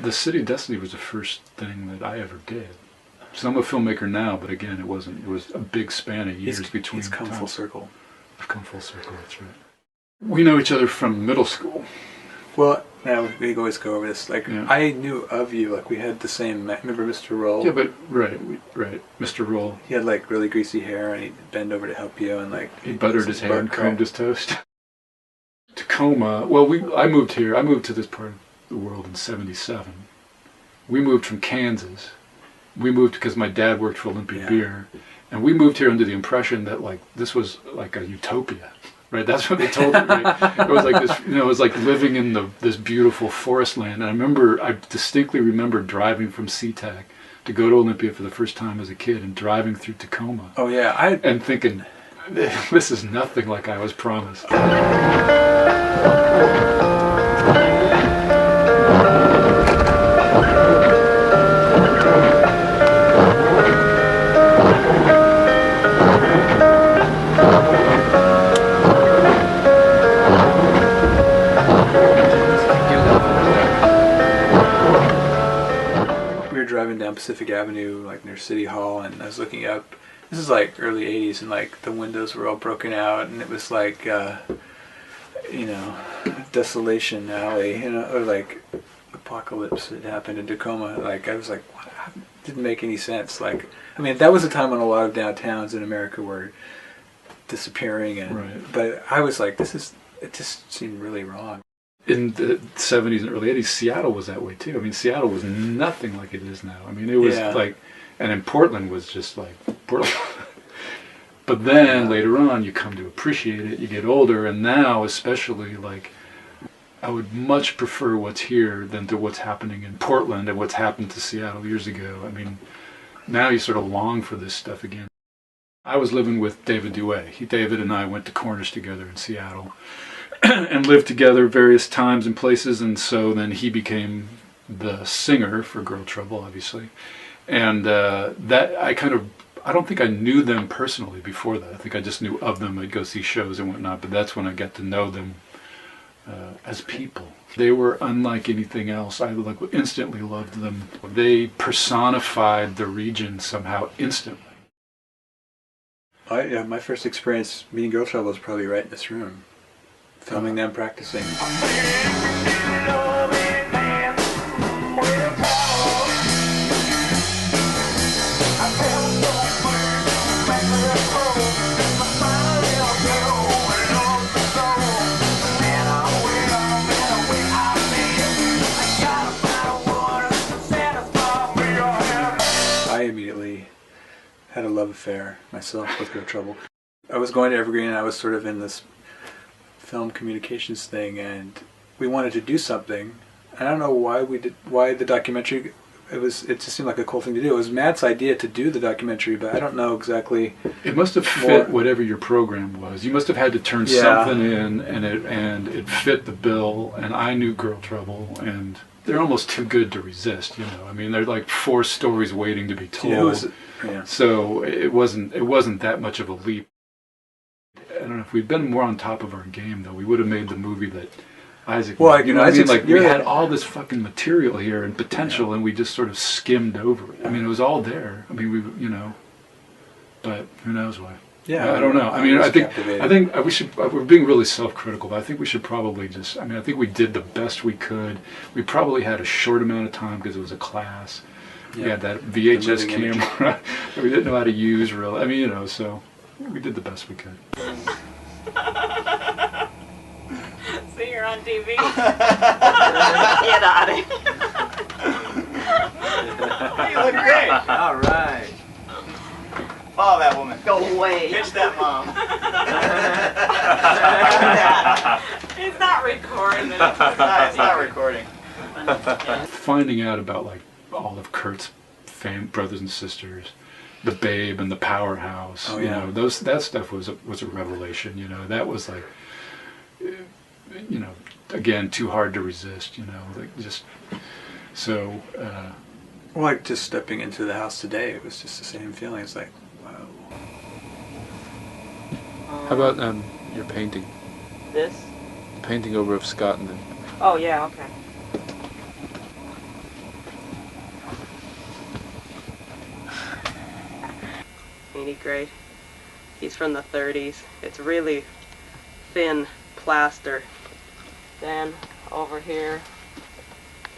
the City of Destiny was the first thing that I ever did. So I'm a filmmaker now, but again, it wasn't. It was a big span of years between. It's come full circle. I've come full circle. That's right. We know each other from middle school. Well, now we always go over this. Like, yeah. I knew of you. Like, we had the same. Remember Mr. Roll? Yeah, but right, Mr. Roll. He had like really greasy hair, and he'd bend over to help you, and like he buttered his hair and combed his toast. Tacoma. Well, I moved here. I moved to this part of the world in '77. We moved from Kansas. We moved because my dad worked for Olympia Beer, and we moved here under the impression that like this was like a utopia. Right, that's what they told me. Right? It was like this, it was like living in this beautiful forest land. And I distinctly remember driving from SeaTac to go to Olympia for the first time as a kid, and driving through Tacoma. Oh yeah, and thinking, this is nothing like I was promised. Driving down Pacific Avenue, like near City Hall, and I was looking up. This is like early '80s, and like the windows were all broken out, and it was like, Desolation Alley, or like apocalypse had happened in Tacoma. Like I was like, what? It didn't make any sense. Like, I mean, that was a time when a lot of downtowns in America were disappearing, and but I was like, it just seemed really wrong. In the '70s and early '80s, Seattle was that way too. I mean, Seattle was nothing like it is now. I mean, it was like, and then Portland was just like Portland. But then later on, you come to appreciate it. You get older, and now especially, like, I would much prefer what's here than to what's happening in Portland and what's happened to Seattle years ago. I mean, now you sort of long for this stuff again. I was living with David Douay. David and I went to Cornish together in Seattle. And lived together various times and places, and so then he became the singer for Girl Trouble, obviously. And that I don't think I knew them personally before that. I think I just knew of them. I'd go see shows and whatnot, but that's when I got to know them as people. They were unlike anything else. I instantly loved them. They personified the region somehow instantly. My first experience meeting Girl Trouble was probably right in this room. Filming them practicing. I immediately had a love affair myself with Girl Trouble. I was going to Evergreen, and I was sort of in this film communications thing, and we wanted to do something. I don't know why the documentary. It just seemed like a cool thing to do. It was Matt's idea to do the documentary, but I don't know exactly. It must have fit whatever your program was. You must have had to turn something in, and it fit the bill. And I knew Girl Trouble, and they're almost too good to resist. I mean, they're like 4 stories waiting to be told. So it wasn't that much of a leap. I don't know, if we'd been more on top of our game, though, we would have made the movie that Isaac made. Well, Isaac, like, we had all this fucking material here and potential, and we just sort of skimmed over it. I mean, it was all there. I mean, but who knows why? Yeah, I don't know. I mean, I think we should. We're being really self-critical, but I think we should probably just. I mean, I think we did the best we could. We probably had a short amount of time because it was a class. We had that VHS camera that we didn't know how to use, really. I mean, so. We did the best we could. So you're on TV? Get out of here. You look great. All right. Follow that woman. Go away. Pitch that mom. It's not recording. It's not recording. Finding out about like all of Kurt's brothers and sisters, the Babe and the Powerhouse, that stuff was a revelation. That was like, again, too hard to resist. Like just so. Well, like just stepping into the house today, it was just the same feeling. It's like, wow. How about your painting? This? The painting over of Scott and the. Oh yeah, okay. any grade. He's from the 30s. It's really thin plaster. Then over here,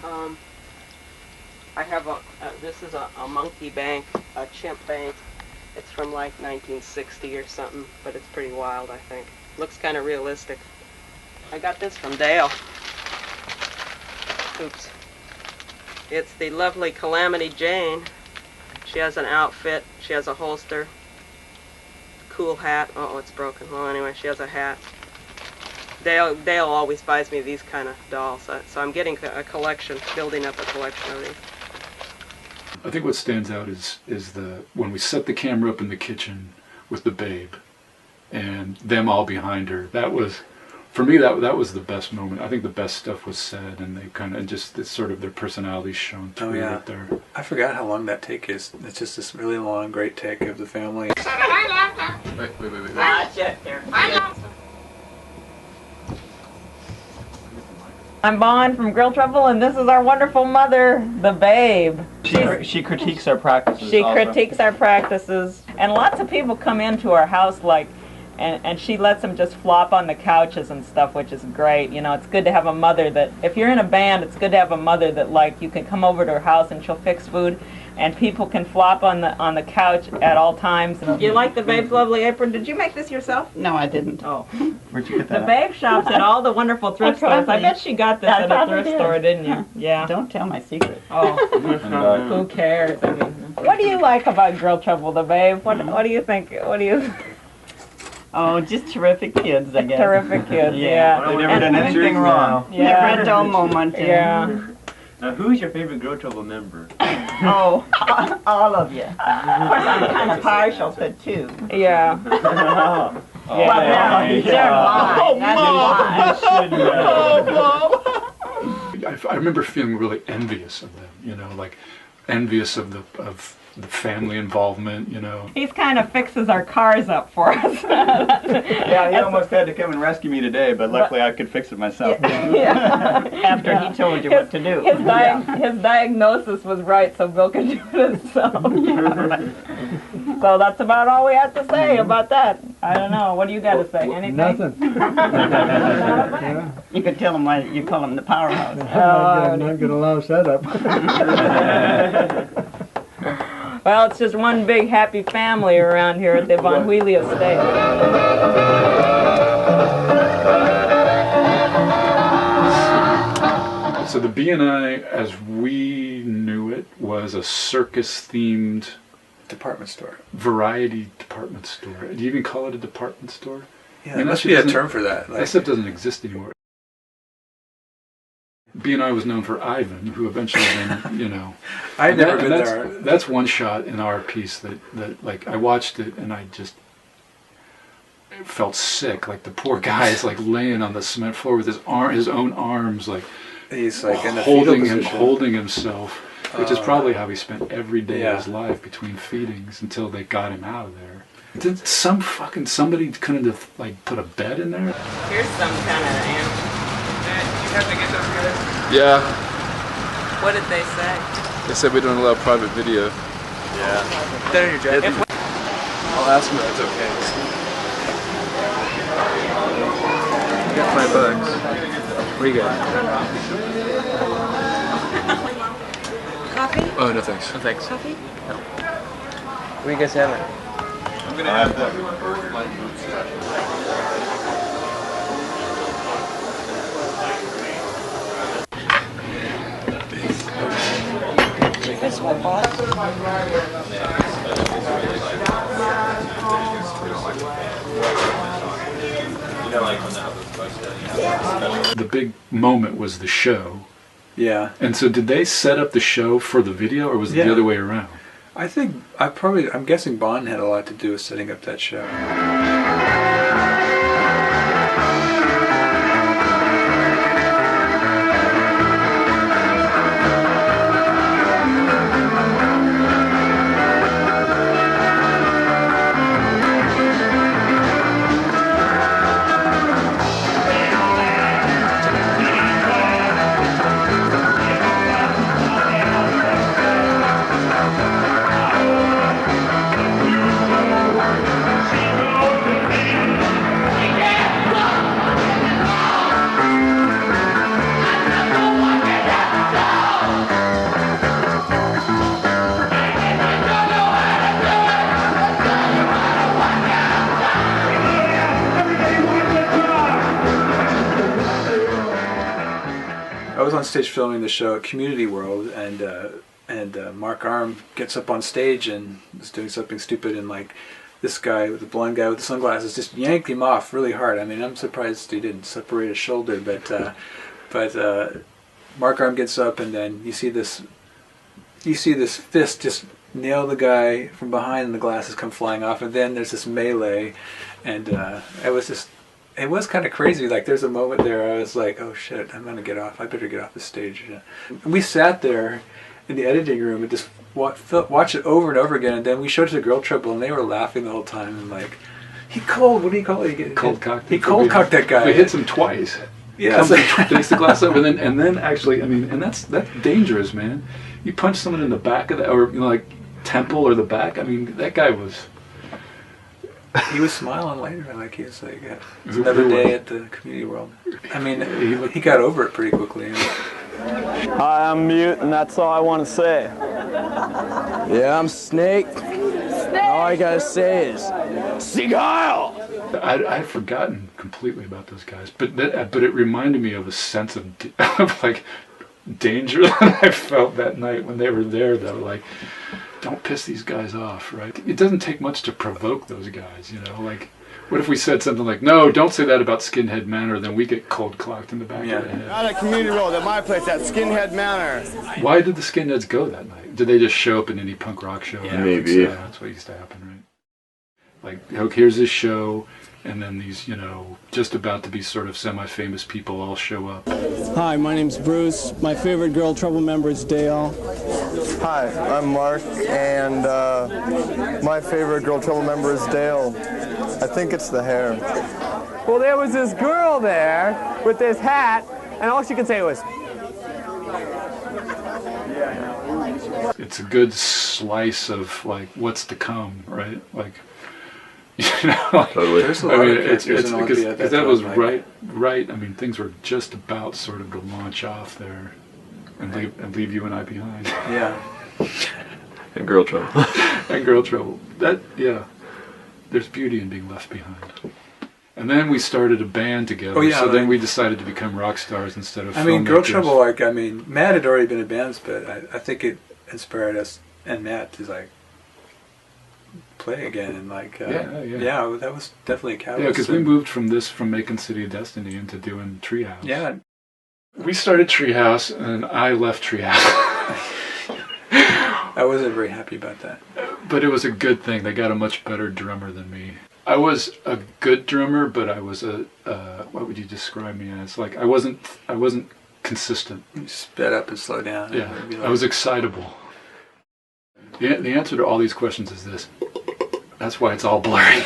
I have this is a monkey bank, a chimp bank. It's from like 1960 or something, but it's pretty wild, I think. Looks kind of realistic. I got this from Dale. Oops. It's the lovely Calamity Jane. She has an outfit, she has a holster, cool hat. Oh, it's broken. Well, anyway, she has a hat. Dale always buys me these kind of dolls, so I'm getting a collection, building up a collection of these. I think what stands out is when we set the camera up in the kitchen with the babe and them all behind her. That was, for me, that was the best moment. I think the best stuff was said, and they kind of just sort of their personalities shone through right there. I forgot how long that take is. It's just this really long, great take of the family. Wait. I'm Bon from Grill Trouble, and this is our wonderful mother, the babe. She critiques our practices. She critiques our practices, and lots of people come into our house and she lets them just flop on the couches and stuff, which is great. You know, it's good to have a mother that, if you're in a band, it's good to have a mother that, like, you can come over to her house and she'll fix food, and people can flop on the couch at all times. You like the Babe's lovely apron? Did you make this yourself? No, I didn't. Oh. Where'd you get that? The Babe shops at all the wonderful thrift stores. I bet she got this at a thrift store, didn't you? Yeah. Don't tell my secret. Oh. Who cares? I mean, what do you like about Grill Trouble, the Babe? What do you think? What do you? Oh, just terrific kids, I guess. Terrific kids, yeah. They've never done anything wrong. Yeah. Never a dull moment. Yeah. Now, who's your favorite Grill Trouble member? Oh, all of you. Of course, I'm kind of partial to two. Yeah. Well, now, they're mine. That's I remember feeling really envious of them, you know, like envious of the family involvement, you know. He's kind of fixes our cars up for us. Yeah, he almost had to come and rescue me today, but luckily I could fix it myself. Yeah. after he told you what to do. His diagnosis was right, so Bill could do it himself. So that's about all we have to say about that. I don't know. What do you got to say? Anything? Nothing. You could tell him why you call him the powerhouse. I'm not going to allow setup. Well, it's just one big happy family around here at the Von Wheelie estate. So the B&I, as we knew it, was a circus-themed Department store. Variety department store. Do you even call it a department store? Yeah, there must be a term for that. That stuff doesn't exist anymore. B&I was known for Ivan, who eventually then, you know. I've never been there. That's one shot in our piece that like, I watched it and I just felt sick. Like, the poor guy is like laying on the cement floor with his own arms, like, he's like in the holding himself, which is probably how he spent every day of his life between feedings until they got him out of there. Did somebody couldn't have like put a bed in there? Here's some kind of animal. You have to get those guys? Yeah, What did they say? they said we don't allow private video. Yeah. They're in your jacket. I'll ask him if it's okay. I got $5. What do you got? Coffee? Oh, no thanks. No thanks. Coffee? What do you guys having? I'm going to have that. This one, boss. The big moment was the show. Yeah. And so did they set up the show for the video, or was it the other way around? I think I'm guessing Bond had a lot to do with setting up that show. downstage filming the show at Community World, and Mark Arm gets up on stage and is doing something stupid, and like this guy, the blonde guy with the sunglasses, just yanked him off really hard. I mean, I'm surprised he didn't separate his shoulder, but Mark Arm gets up, and then you see this fist just nail the guy from behind, and the glasses come flying off, and then there's this melee, and it was kind of crazy. Like, there's a moment there I was like, oh shit, I'm gonna get off. I better get off the stage. And we sat there in the editing room and just watch it over and over again, and then we showed it to Girl Trouble, and they were laughing the whole time, and like, what do you call it? Cold cocked. He cold cocked that guy. We hits him twice. Yeah, takes the glass up, and then actually, I mean, and that's dangerous, man. You punch someone in the back of the, or like temple or the back. I mean, that guy was. He was smiling later, like he was like, it was another day at the Community World. I mean, he got over it pretty quickly. Hi, I'm Mute, and that's all I want to say. Yeah, I'm Snake. All I gotta say is, Seagull! I'd forgotten completely about those guys, but it reminded me of a sense of like danger that I felt that night when they were there. Though, like, don't piss these guys off, right? It doesn't take much to provoke those guys, you know. Like, what if we said something like, "No, don't say that about Skinhead Manor," then we get cold clocked in the back of the head. Not at Community Road, at my place, at Skinhead Manor. Why did the Skinheads go that night? Did they just show up in any punk rock show? Yeah, maybe. So. That's what used to happen, right? Like, here's this show, and then these, you know, just about to be sort of semi-famous people all show up. Hi, my name's Bruce. My favorite Girl Trouble member is Dale. Hi, I'm Mark, and my favorite Girl Trouble member is Dale. I think it's the hair. Well, there was this girl there with this hat, and all she could say was, It's a good slice of, like, what's to come, right? Like, you know, like, totally. There's a lot of characters in because Olympia that was like, right. I mean, things were just about sort of to launch off there and leave you and I behind. Yeah. And Girl Trouble. And Girl Trouble. There's beauty in being left behind. And then we started a band together. Oh, yeah, so then we decided to become rock stars instead of I mean, Girl filmmakers. Trouble, like, I mean, Matt had already been in bands, but I think it inspired us and Matt to, like, play again, and like yeah, that was definitely a catalyst. Yeah, because we moved from making City of Destiny into doing Treehouse. Yeah, we started Treehouse, and I left Treehouse. I wasn't very happy about that, but it was a good thing. They got a much better drummer than me. I was a good drummer, but I was a what would you describe me as? Like, I wasn't consistent. You sped up and slow down. Yeah, like, I was excitable. The answer to all these questions is this. That's why it's all blurry.